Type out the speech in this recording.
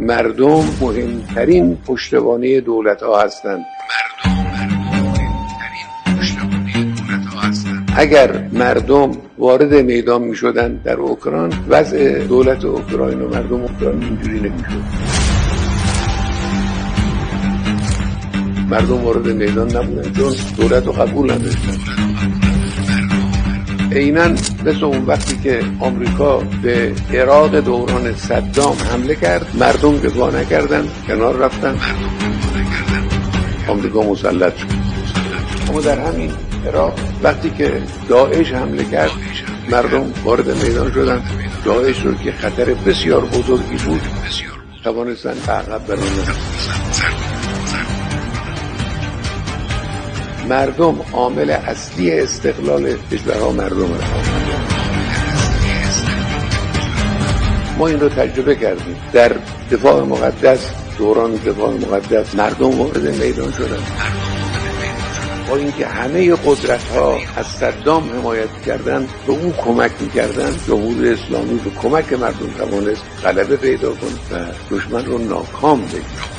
مردم مهمترین پشتوانه دولت‌ها هستند. اگر مردم وارد میدان می‌شدند در اوکراین، وضع دولت اوکراین و مردم اوکراین اینجوری نمی‌شد. مردم وارد میدان نبودن چون دولت رو قبول نداشتن. عیناً مثل اون وقتی که آمریکا به عراق دوران صدام حمله کرد، مردم دفاع نکردن، کنار رفتن، آمریکا مسلط شد. اما در همین عراق وقتی که داعش حمله کرد، مردم وارد میدان شدن. داعش رو که خطر بسیار بزرگی بود توانستن عقب برانند. مردم عامل اصلی استقلال کشورها مردم ما این رو تجربه کردیم. در دفاع مقدس، دوران دفاع مقدس، مردم وارد میدان شدن. با اینکه همه قدرت‌ها از صدام حمایت کردند، به او کمک می‌کردند، جمهوری اسلامی به کمک مردم توانست غلبه پیدا کند و دشمن رو ناکام بگیرد.